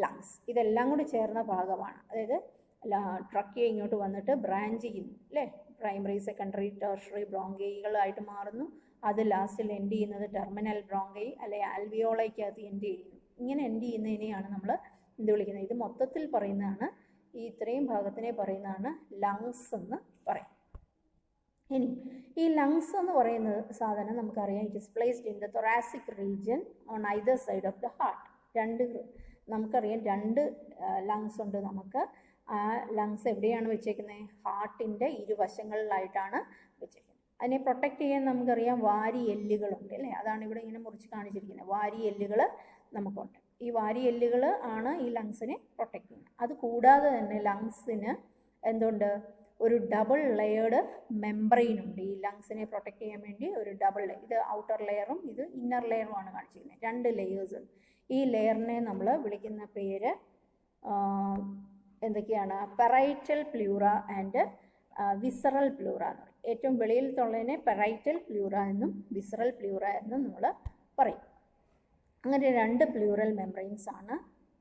S1: lungs. ഇതെല്ലാം കൂടി ചേർന്ന ഭാഗമാണ്. അതായത് ട്രക്കിയ ഇങ്ങോട്ട് വന്നിട്ട് ബ്രാഞ്ച് ചെയ്യുന്നു അല്ലേ, പ്രൈമറി, സെക്കൻഡറി, ടെർഷറി ബ്രോങ്കൈകളായിട്ട് മാറുന്നു. അത് ലാസ്റ്റിൽ എൻഡ് ചെയ്യുന്നത് ടെർമിനൽ ബ്രോങ്കൈ അല്ലെ ആൽവിയോളൈക്കകത്ത് എൻഡ് ചെയ്യുന്നു. ഇങ്ങനെ എൻഡ് ചെയ്യുന്നതിനെയാണ് നമ്മൾ എന്ത് വിളിക്കുന്നത്, ഇത് മൊത്തത്തിൽ പറയുന്നതാണ്, ഈ ഇത്രയും ഭാഗത്തിനെ പറയുന്നതാണ് ലങ്സ് എന്ന് പറയും. ഇനി ഈ ലങ്സ് എന്ന് പറയുന്ന സാധനം നമുക്കറിയാം, it is placed in the thoracic region on either side of the heart. നമുക്കറിയാം രണ്ട് ലങ്സ് ഉണ്ട് നമുക്ക്. ആ ലങ്സ് എവിടെയാണ് വെച്ചേക്കുന്നത്, ഹാർട്ടിൻ്റെ ഇരുവശങ്ങളിലായിട്ടാണ് വെച്ചേക്കുന്നത്. അതിനെ പ്രൊട്ടക്റ്റ് ചെയ്യാൻ നമുക്കറിയാം വാരി എല്ലുകളുണ്ട് അല്ലേ, അതാണ് ഇവിടെ ഇങ്ങനെ മുറിച്ച് കാണിച്ചിരിക്കുന്നത്. വാരി എല്ലുകൾ നമുക്കുണ്ട്. ഈ വാരി എല്ലുകൾ ആണ് ഈ ലങ്സിനെ പ്രൊട്ടക്റ്റ് ചെയ്യുന്നത്. അത് കൂടാതെ തന്നെ ലങ്സിന് എന്തുണ്ട്, ഒരു ഡബിൾ ലെയേർഡ് മെംബ്രെയിൻ ഉണ്ട്. ഈ ലങ്സിനെ പ്രൊട്ടക്റ്റ് ചെയ്യാൻ വേണ്ടി ഒരു ഡബിൾ ലെയർ, ഇത് ഔട്ടർ ലെയറും ഇത് ഇന്നർ ലെയറുമാണ് കാണിച്ചിരിക്കുന്നത്. രണ്ട് ലെയേഴ്സ് ഉണ്ട്. ഈ ലെയറിനെ നമ്മൾ വിളിക്കുന്ന പേര് എന്തൊക്കെയാണ്, parietal pleura and visceral pleura എന്ന് പറയും. ഏറ്റവും വെളിയിലത്തുള്ളതിനെ പെറൈറ്റൽ പ്ലൂറ എന്നും വിസറൽ പ്ലൂറ എന്നും നമ്മൾ പറയും. അങ്ങനെ രണ്ട് പ്ലൂറൽ മെംബ്രെയിൻസ് ആണ്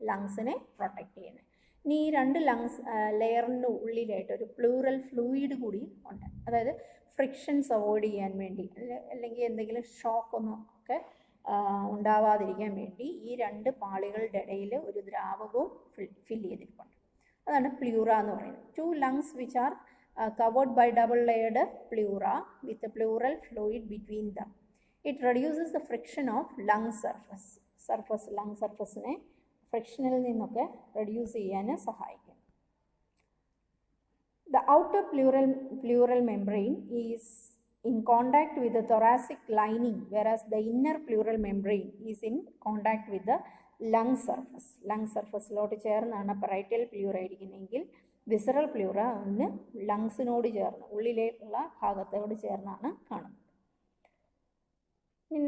S1: ലങ്സിനെ പ്രൊട്ടക്റ്റ് ചെയ്യുന്നത്. ഇനി ഈ രണ്ട് ലങ്സ് ലെയറിൻ്റെ ഉള്ളിലായിട്ട് ഒരു പ്ലൂറൽ ഫ്ലൂയിഡ് കൂടി ഉണ്ട്. അതായത് ഫ്രിക്ഷൻസ് അവോയ്ഡ് ചെയ്യാൻ വേണ്ടി അല്ലെങ്കിൽ എന്തെങ്കിലും ഷോക്കൊന്നും ഒക്കെ ഉണ്ടാവാതിരിക്കാൻ വേണ്ടി ഈ രണ്ട് പാളികളുടെ ഇടയിൽ ഒരു ദ്രാവകവും ഫിൽ ചെയ്തിരിപ്പുണ്ട്. അതാണ് പ്ലൂറ എന്ന് പറയുന്നത്. Two lungs which are covered by double layered pleura with pleural fluid between them. It reduces the friction of lung surface. Lung സർഫസിനെ ഫ്രിക്ഷനിൽ നിന്നൊക്കെ റെഡ്യൂസ് ചെയ്യാൻ സഹായിക്കും. The outer pleural membrane is in contact with the thoracic lining, whereas the inner pleural membrane is in contact with the lung surface. Lung surfaceലോട്ട് ചേർന്നാണ് parietal pleura ഇരിക്കുന്നതെങ്കിൽ visceral pleura ഒന്ന് ലങ്സിനോട് ചേർന്ന് ഉള്ളിലേക്കുള്ള ഭാഗത്തോട് ചേർന്നാണ് കാണുന്നത്.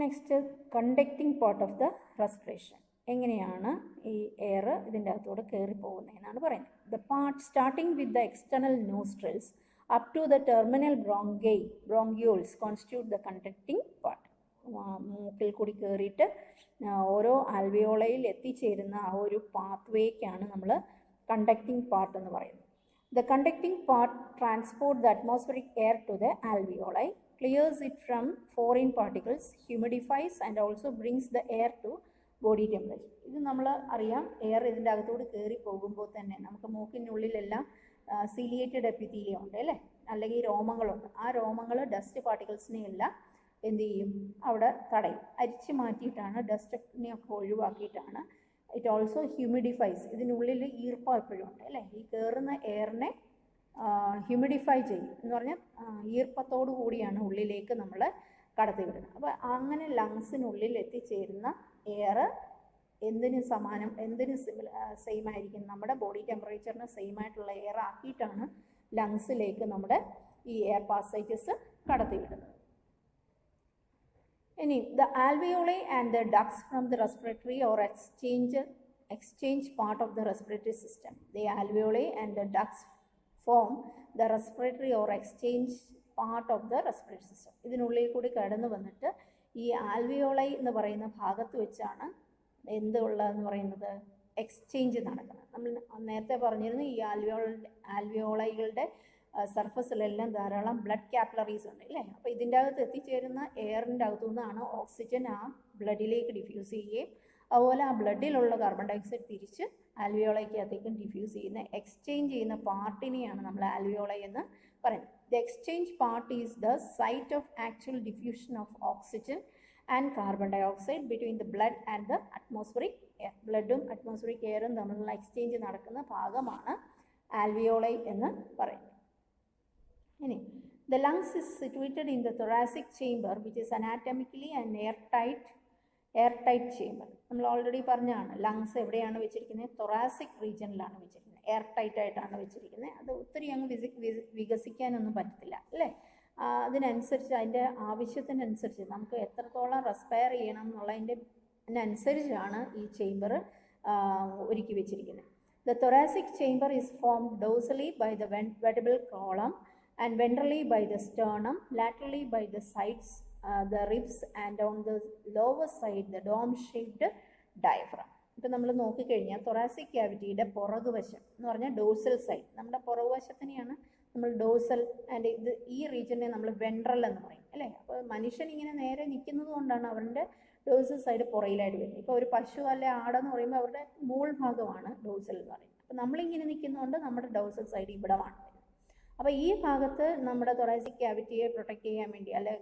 S1: Next conducting part of the respiration. എങ്ങനെയാണ് ഈ എയർ ഇതിൻ്റെ അകത്തോടെ കയറി പോകുന്നതെന്നാണ് പറയുന്നത്. The part starting with the external nostrils up to the terminal bronchioles constitute the conducting part. മൂക്കിൽ കൂടി കയറിയിട്ട് ഓരോ ആൽവിയോളയിൽ എത്തിച്ചേരുന്ന ആ ഒരു പാത്വേക്കാണ് നമ്മൾ കണ്ടക്റ്റിംഗ് പാർട്ട് എന്ന് പറയുന്നത്. The conducting part transport the atmospheric air to the alveoli, clears it from foreign particles, humidifies and also brings the air to body temperature. ഇത് നമ്മൾ അറിയാം, എയർ ഇതിൻ്റെ അകത്തോട് കയറി പോകുമ്പോൾ തന്നെ നമുക്ക് മൂക്കിനുള്ളിലെല്ലാം സീലിയേറ്റഡ് എപ്പിത്തീലിയം ഉണ്ട് അല്ലേ, അല്ലെങ്കിൽ രോമങ്ങളുണ്ട്. ആ രോമങ്ങൾ ഡസ്റ്റ് പാർട്ടിക്കിൾസിനെ എല്ലാം എന്ത് ചെയ്യും, അവിടെ തടയും. അരിച്ച് മാറ്റിയിട്ടാണ്, ഡസ്റ്റിനെയൊക്കെ ഒഴിവാക്കിയിട്ടാണ്. It also ഹ്യൂമിഡിഫൈസ്. ഇതിനുള്ളിൽ ഈർപ്പം എപ്പോഴും ഉണ്ട് അല്ലേ, ഈ കയറുന്ന എയറിനെ ഹ്യൂമിഡിഫൈ ചെയ്യും എന്ന് പറഞ്ഞാൽ ഈർപ്പത്തോടു കൂടിയാണ് ഉള്ളിലേക്ക് നമ്മൾ കടത്തിവിടുന്നത്. അപ്പോൾ അങ്ങനെ ലങ്സിനുള്ളിൽ എത്തിച്ചേരുന്ന എയർ എന്തിന് സെയിം ആയിരിക്കും, നമ്മുടെ ബോഡി ടെമ്പറേച്ചറിന് സെയിം ആയിട്ടുള്ള എയർ ആക്കിയിട്ടാണ് ലങ്സിലേക്ക് നമ്മുടെ ഈ എയർ പാസേജസ് കടത്തിവിടുന്നത്. ഇനി the alveoli and the ducts from the respiratory or exchange part of the respiratory system. The alveoli and the ducts form the respiratory or exchange part of the respiratory system. ഇതിനുള്ളിൽ കൂടി കടന്നു വന്നിട്ട് ഈ alveoli എന്ന് പറയുന്ന ഭാഗത്ത് വെച്ചാണ് എന്തുള്ളതെന്ന് പറയുന്നത് എക്സ്ചേഞ്ച് നടക്കുന്നത്. നമ്മൾ നേരത്തെ പറഞ്ഞിരുന്നു ഈ ആൽവിയോളൈകളുടെ സർഫസിലെല്ലാം ധാരാളം ബ്ലഡ് കാപ്പിലറീസ് ഉണ്ട് അല്ലേ. അപ്പോൾ ഇതിൻ്റെ അകത്ത് എത്തിച്ചേരുന്ന എയറിൻ്റെ അകത്തു നിന്നാണ് ഓക്സിജൻ ആ ബ്ലഡിലേക്ക് ഡിഫ്യൂസ് ചെയ്യുകയും അതുപോലെ ആ ബ്ലഡിലുള്ള കാർബൺ ഡയോക്സൈഡ് തിരിച്ച് ആൽവിയോളയ്ക്കകത്തേക്കും ഡിഫ്യൂസ് ചെയ്യുന്ന എക്സ്ചേഞ്ച് ചെയ്യുന്ന പാർട്ടിനെയാണ് നമ്മൾ ആൽവിയോളൈ എന്ന് പറയുന്നത്. The exchange part is the site of actual diffusion of oxygen and carbon dioxide between the blood and the atmospheric air. ബ്ലഡും അറ്റ്മോസ്ഫിയറിക് എയറും തമ്മിലുള്ള എക്സ്ചേഞ്ച് നടക്കുന്ന ഭാഗമാണ് ആൽവിയോളൈ എന്ന് പറയുന്നത്. ഇനി the lungs is situated in the thoracic chamber which is anatomically an airtight chamber. നമ്മൾ ഓൾറെഡി പറഞ്ഞാണ് ലങ്സ് എവിടെയാണ് വെച്ചിരിക്കുന്നത്, തൊറാസിക് റീജിയനിലാണ് വെച്ചിരിക്കുന്നത്, എയർ ടൈറ്റ് ആയിട്ടാണ് വെച്ചിരിക്കുന്നത്. അത് ഒത്തിരി അങ്ങ് വികസിക്കാനൊന്നും പറ്റത്തില്ല അല്ലേ. അതിനനുസരിച്ച് അതിൻ്റെ ആവശ്യത്തിനനുസരിച്ച് നമുക്ക് എത്രത്തോളം റെസ്പയർ ചെയ്യണം എന്നുള്ളതിനനുസരിച്ചാണ് ഈ ചേംബർ ഒരുക്കി വെച്ചിരിക്കുന്നത്. The thoracic chamber is formed dorsally by the vertebral column and ventrally by the sternum, laterally by the sides, the ribs, and on the lower side the dome-shaped diaphragm. ഇപ്പോൾ നമ്മൾ നോക്കിക്കഴിഞ്ഞാൽ thoracic ക്യാവിറ്റിയുടെ പുറകുവശം എന്ന് പറഞ്ഞാൽ dorsal side, നമ്മുടെ പുറകുവശത്തിനെയാണ് നമ്മൾ dorsal and ഇത് ഈ റീജിയനെ നമ്മൾ വെൻട്രൽ എന്ന് പറയും അല്ലേ. അപ്പോൾ മനുഷ്യൻ ഇങ്ങനെ നേരെ നിൽക്കുന്നത് കൊണ്ടാണ് അവരുടെ ഡോഴ്സൽ സൈഡ് പുറയിലായിട്ട് വരുന്നത്. ഇപ്പോൾ ഒരു പശു അല്ലെ ആടെന്ന് പറയുമ്പോൾ അവരുടെ മൂൾ ഭാഗമാണ് ഡോഴ്സൽ എന്ന് പറയുന്നത്. അപ്പോൾ നമ്മളിങ്ങനെ നിൽക്കുന്നതുകൊണ്ട് നമ്മുടെ ഡോഴ്സൽ സൈഡ് ഇവിടമാണ്. അപ്പോൾ ഈ ഭാഗത്ത് നമ്മുടെ തൊറാസിക് ക്യാവിറ്റിയെ പ്രൊട്ടക്റ്റ് ചെയ്യാൻ വേണ്ടി അല്ലെ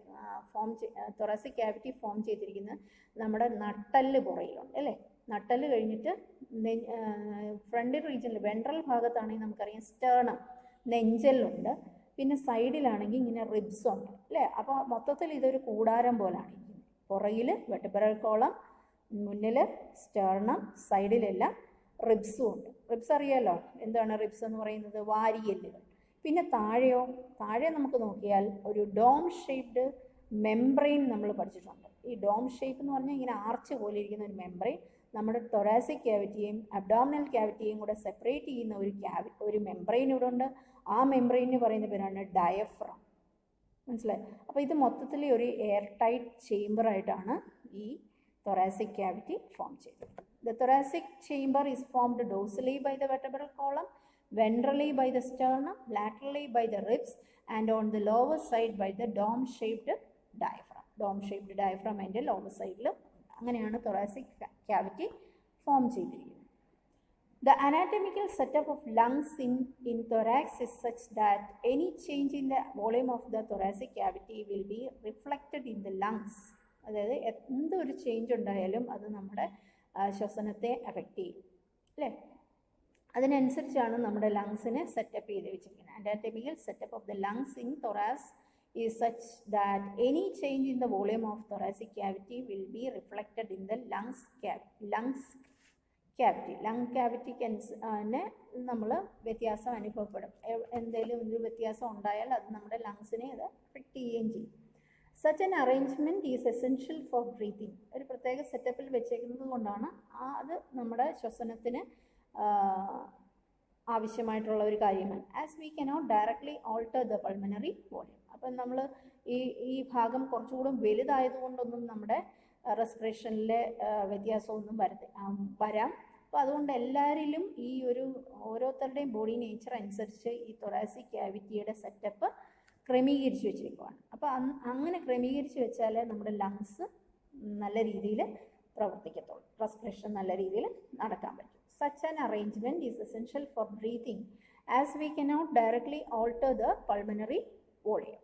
S1: തൊറാസിക് ക്യാവിറ്റി ഫോം ചെയ്തിരിക്കുന്നത് നമ്മുടെ നട്ടല് പുറയിലുണ്ട് അല്ലേ. നട്ടല് കഴിഞ്ഞിട്ട് ഫ്രണ്ട് റീജിയനിൽ വെൻട്രൽ ഭാഗത്താണെങ്കിൽ നമുക്കറിയാം സ്റ്റേർണം നെഞ്ചലുണ്ട്, പിന്നെ സൈഡിലാണെങ്കിൽ ഇങ്ങനെ റിബ്സ് ഉണ്ട് അല്ലേ. അപ്പോൾ മൊത്തത്തിൽ ഇതൊരു കൂടാരം പോലാണ് ഇരിക്കുന്നത്. പുറകിൽ വെർട്ടിബ്രൽ കോളം, മുന്നിൽ സ്റ്റേർണം, സൈഡിലെല്ലാം റിബ്സും ഉണ്ട്. റിബ്സ് അറിയാലോ എന്താണ് റിബ്സ് എന്ന് പറയുന്നത്, വാരിയെല്ലുകൾ. പിന്നെ താഴെയോ, താഴെ നമുക്ക് നോക്കിയാൽ ഒരു ഡോം ഷേപ്ഡ് മെംബ്രെയിൻ നമ്മൾ പഠിച്ചിട്ടുണ്ട്. ഈ ഡോം ഷേപ്പ് എന്ന് പറഞ്ഞാൽ ഇങ്ങനെ ആർച്ച് പോലെ ഇരിക്കുന്ന ഒരു മെംബ്രെയിൻ നമ്മുടെ തൊറാസിക് ക്യാവിറ്റിയെയും അബ്ഡോമിനൽ ക്യാവിറ്റിയെയും കൂടെ സെപ്പറേറ്റ് ചെയ്യുന്ന ഒരു മെംബ്രെയിൻ ഇവിടെ ഉണ്ട്. ആ മെംബ്രെയിന് പറയുന്ന പേരാണ് ഡയഫ്രം. മനസ്സിലായി. അപ്പോൾ ഇത് മൊത്തത്തിൽ ഒരു എയർ ടൈറ്റ് ചേംബറായിട്ടാണ് ഈ തൊറാസിക് ക്യാവിറ്റി ഫോം ചെയ്തത്. The thoracic chamber is formed dorsally by the vertebral column, ventrally by the sternum, laterally by the ribs, and on the lower side by the dome-shaped diaphragm. Dome-shaped diaphragm അതിൻ്റെ lower side അങ്ങനെയാണ് thoracic cavity form ചെയ്തിരിക്കുന്നത്. The anatomical setup of lungs in thorax is such that any change in the volume of the thoracic cavity will be reflected in the lungs. അതായത് എന്തൊരു change ഉണ്ടായാലും അത് നമ്മുടെ ശ്വസനത്തെ effect ചെയ്യും അല്ലേ. അതിനനുസരിച്ചാണ് നമ്മുടെ ലങ്സിനെ സെറ്റപ്പ് ചെയ്ത് വെച്ചിരിക്കുന്നത്. Anatomical setup of the lungs in thorax is such that any change in the volume of thoracic cavity will be reflected in the lungs cavity. Lung ക്യാവിറ്റിക്ക് നമ്മൾ വ്യത്യാസം അനുഭവപ്പെടും. എന്തെങ്കിലും ഒരു വ്യത്യാസം ഉണ്ടായാൽ അത് നമ്മുടെ ലങ്സിനെ അത് എഫക്റ്റ് ചെയ്യുകയും ചെയ്യും. Such an arrangement is essential for breathing. ഒരു പ്രത്യേക സെറ്റപ്പിൽ വെച്ചേക്കുന്നത് കൊണ്ടാണ് അത് നമ്മുടെ ശ്വസനത്തിന് ആവശ്യമായിട്ടുള്ള ഒരു കാര്യമാണ്. As we cannot directly alter the pulmonary volume. അപ്പം നമ്മൾ ഈ ഭാഗം കുറച്ചുകൂടെ വലുതായതുകൊണ്ടൊന്നും നമ്മുടെ റെസ്പിറേഷനിലെ വ്യത്യാസമൊന്നും വരാം. അപ്പോൾ അതുകൊണ്ട് എല്ലാവരിലും ഈ ഒരു ഓരോരുത്തരുടെയും ബോഡി നേച്ചർ അനുസരിച്ച് ഈ തൊറാസിക് ക്യാവിറ്റിയുടെ സെറ്റപ്പ് ക്രമീകരിച്ച് വെച്ചേക്കുവാണ്. അപ്പോൾ അങ്ങനെ ക്രമീകരിച്ച് വെച്ചാലേ നമ്മുടെ ലങ്സ് നല്ല രീതിയിൽ പ്രവർത്തിക്കത്തുള്ളൂ, റെസ്പിറേഷൻ നല്ല രീതിയിൽ നടക്കാൻ പറ്റും. Such an arrangement is essential for breathing as we cannot directly alter the pulmonary volume.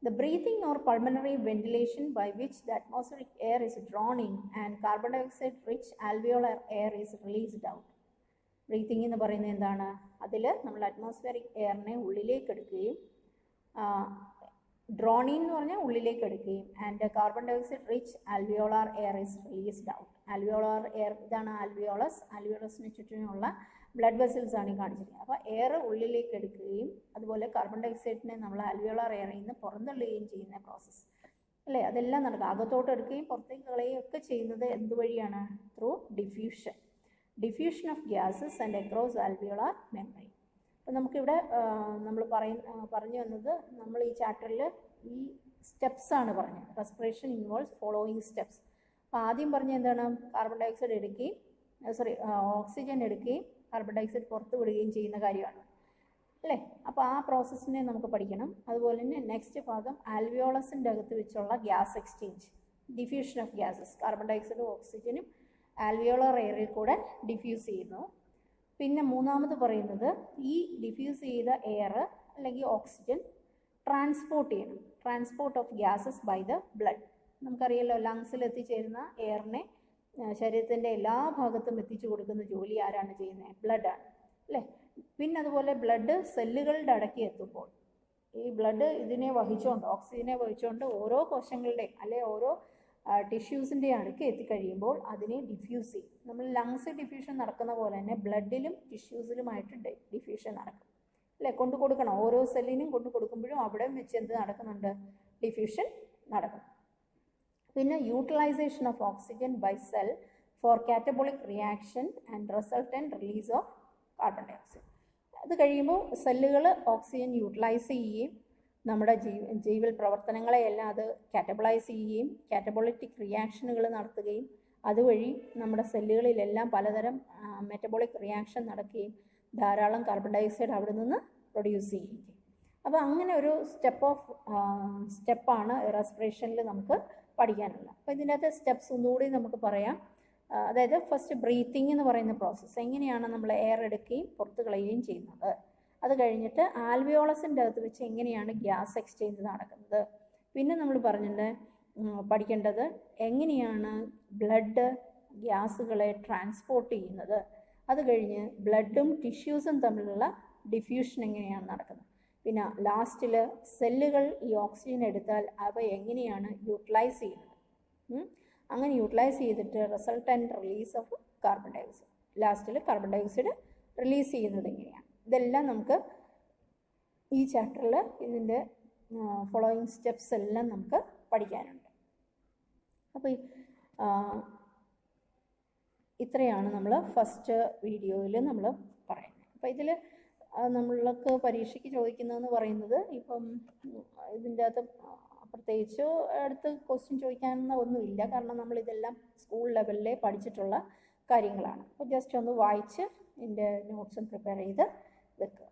S1: The breathing or pulmonary ventilation by which the atmospheric air is drawn in and carbon dioxide rich alveolar air is released out. Breathing എന്ന് പറയുന്നത് എന്താണ്, അതിൽ നമ്മൾ atmospheric എയറിനെ ഉള്ളിലേക്ക് എടുക്കുകയും ഡ്രോണിൻ എന്ന് പറഞ്ഞാൽ ഉള്ളിലേക്ക് എടുക്കുകയും and carbon dioxide rich alveolar air is released out. Alveolar air ഇതാണ് ആൽവിയോളസ്. ആൽവിയോളസിന് ചുറ്റിനുള്ള ബ്ലഡ് വെസൽസ് ആണ് ഈ കാണിച്ചിരിക്കുന്നത്. അപ്പോൾ എയർ ഉള്ളിലേക്ക് എടുക്കുകയും അതുപോലെ കാർബൺ ഡയോക്സൈഡിനെ നമ്മൾ ആൽവിയോളാർ എയറിൽ നിന്ന് പുറന്തള്ളുകയും ചെയ്യുന്ന പ്രോസസ്സ്. അല്ലേ? അതെല്ലാം നടക്കുക. അകത്തോട്ട് എടുക്കുകയും പുറത്തേക്ക് കളയുകയും ഒക്കെ ചെയ്യുന്നത് എന്തുവഴിയാണ്? Through diffusion. Diffusion of gases and across alveolar membrane. അപ്പോൾ നമുക്കിവിടെ നമ്മൾ പറഞ്ഞു വന്നത്, നമ്മൾ ഈ ചാപ്റ്ററിൽ ഈ സ്റ്റെപ്സാണ് പറഞ്ഞത്. Respiration involves following steps. അപ്പോൾ ആദ്യം പറഞ്ഞ എന്താണ്? കാർബൺ ഡൈ ഓക്സൈഡ് എടുക്കുകയും ഓക്സിജൻ എടുക്കുകയും കാർബൺ ഡൈ ഓക്സൈഡ് പുറത്ത് വിടുകയും ചെയ്യുന്ന കാര്യമാണ്, അല്ലേ? അപ്പോൾ ആ പ്രോസസ്സിനെ നമുക്ക് പഠിക്കണം. അതുപോലെ തന്നെ നെക്സ്റ്റ് ഭാഗം ആൽവിയോളസിൻ്റെ അകത്ത് വെച്ചുള്ള gas exchange, diffusion of gases. Carbon ഡൈ ഓക്സൈഡും ഓക്സിജനും ആൽവിയോളർ എയറിൽ കൂടെ ഡിഫ്യൂസ് ചെയ്യുന്നു. പിന്നെ മൂന്നാമത് പറയുന്നത്, ഈ ഡിഫ്യൂസ് ചെയ്ത എയർ അല്ലെങ്കിൽ ഓക്സിജൻ ട്രാൻസ്പോർട്ട് ചെയ്യണം. Transport of gases by the blood. നമുക്കറിയാലോ, ലങ്സിൽ എത്തിച്ചേരുന്ന എയറിനെ ശരീരത്തിൻ്റെ എല്ലാ ഭാഗത്തും എത്തിച്ചു കൊടുക്കുന്ന ജോലി ആരാണ് ചെയ്യുന്നത്? ബ്ലഡാണ്, അല്ലേ? പിന്നെ അതുപോലെ ബ്ലഡ് സെല്ലുകളുടെ അടക്കി എത്തുമ്പോൾ ഈ ബ്ലഡ് ഇതിനെ വഹിച്ചുകൊണ്ട്, ഓക്സിജനെ വഹിച്ചുകൊണ്ട് ഓരോ കോശങ്ങളുടെയും അല്ലെ ഓരോ ടിഷ്യൂസിൻ്റെ അടുക്ക് എത്തിക്കഴിയുമ്പോൾ അതിനെ ഡിഫ്യൂസ് ചെയ്യും. നമ്മൾ ലങ്സ് ഡിഫ്യൂഷൻ നടക്കുന്ന പോലെ തന്നെ ബ്ലഡിലും ടിഷ്യൂസിലുമായിട്ട് ഡിഫ്യൂഷൻ നടക്കും, അല്ലേ? കൊണ്ടു കൊടുക്കണം. ഓരോ സെല്ലിനും കൊണ്ടു കൊടുക്കുമ്പോഴും അവിടെ വെച്ച് എന്ത് നടക്കുന്നുണ്ട്? ഡിഫ്യൂഷൻ നടക്കും. പിന്നെ utilisation of oxygen by cell for catabolic reaction and resultant release of carbon dioxide. അത് കഴിയുമ്പോൾ സെല്ലുകൾ ഓക്സിജൻ യൂട്ടിലൈസ് ചെയ്യുകയും നമ്മുടെ ജീവൽ പ്രവർത്തനങ്ങളെയെല്ലാം അത് കാറ്റബോളൈസ് ചെയ്യുകയും കാറ്റബോളിറ്റിക് റിയാക്ഷനുകൾ നടത്തുകയും അതുവഴി നമ്മുടെ സെല്ലുകളിലെല്ലാം പലതരം മെറ്റബോളിക് റിയാക്ഷൻ നടക്കുകയും ധാരാളം കാർബൺ ഡൈ ഓക്സൈഡ് അവിടെ നിന്ന് പ്രൊഡ്യൂസ് ചെയ്യുകയും ചെയ്യും. അപ്പോൾ അങ്ങനെ ഒരു സ്റ്റെപ്പാണ് റെസ്പിറേഷനിൽ നമുക്ക് പഠിക്കാനുള്ളത്. അപ്പോൾ ഇതിൻ്റെ അകത്ത് സ്റ്റെപ്സ് ഒന്നുകൂടി നമുക്ക് പറയാം. അതായത് ഫസ്റ്റ് ബ്രീത്തിങ് എന്ന് പറയുന്ന പ്രോസസ്സ്, എങ്ങനെയാണ് നമ്മൾ എയർ എടുക്കുകയും പുറത്ത് കളയുകയും ചെയ്യുന്നത്. അത് കഴിഞ്ഞിട്ട് ആൽവിയോളസിൻ്റെ അകത്ത് വെച്ച് എങ്ങനെയാണ് ഗ്യാസ് എക്സ്ചേഞ്ച് നടക്കുന്നത്. പിന്നെ നമ്മൾ പഠിക്കേണ്ടത് എങ്ങനെയാണ് ബ്ലഡ് ഗ്യാസുകളെ ട്രാൻസ്പോർട്ട് ചെയ്യുന്നത്. അത് കഴിഞ്ഞ് ബ്ലഡും ടിഷ്യൂസും തമ്മിലുള്ള ഡിഫ്യൂഷൻ എങ്ങനെയാണ് നടക്കുന്നത്. പിന്നെ ലാസ്റ്റിൽ സെല്ലുകൾ ഈ ഓക്സിജൻ എടുത്താൽ അവ എങ്ങനെയാണ് യൂട്ടിലൈസ് ചെയ്യുന്നത്. അങ്ങനെ യൂട്ടിലൈസ് ചെയ്തിട്ട് resultant release of carbon dioxide. ലാസ്റ്റിൽ കാർബൺ ഡൈ ഓക്സൈഡ് റിലീസ് ചെയ്യുന്നത് എങ്ങനെയാണ്. ഇതെല്ലാം നമുക്ക് ഈ ചാപ്റ്ററിൽ ഇതിൻ്റെ ഫോളോയിങ് സ്റ്റെപ്സ് എല്ലാം നമുക്ക് പഠിക്കാനുണ്ട്. അപ്പോൾ ഇത്രയാണ് നമ്മൾ ഫസ്റ്റ് വീഡിയോയിൽ നമ്മൾ പറയുന്നത്. അപ്പോൾ ഇതിൽ നമ്മൾക്ക് പരീക്ഷയ്ക്ക് ചോദിക്കുന്നതെന്ന് പറയുന്നത്, ഇപ്പം ഇതിൻ്റെ അകത്ത് പ്രത്യേകിച്ച് അടുത്ത് ക്വസ്റ്റ്യൻ ചോദിക്കാനൊന്നും ഒന്നുമില്ല, കാരണം നമ്മളിതെല്ലാം സ്കൂൾ ലെവലിലെ പഠിച്ചിട്ടുള്ള കാര്യങ്ങളാണ്. അപ്പോൾ ജസ്റ്റ് ഒന്ന് വായിച്ച് ഇതിൻ്റെ നോട്ട്സും പ്രിപ്പയർ ചെയ്ത് വെക്കുക.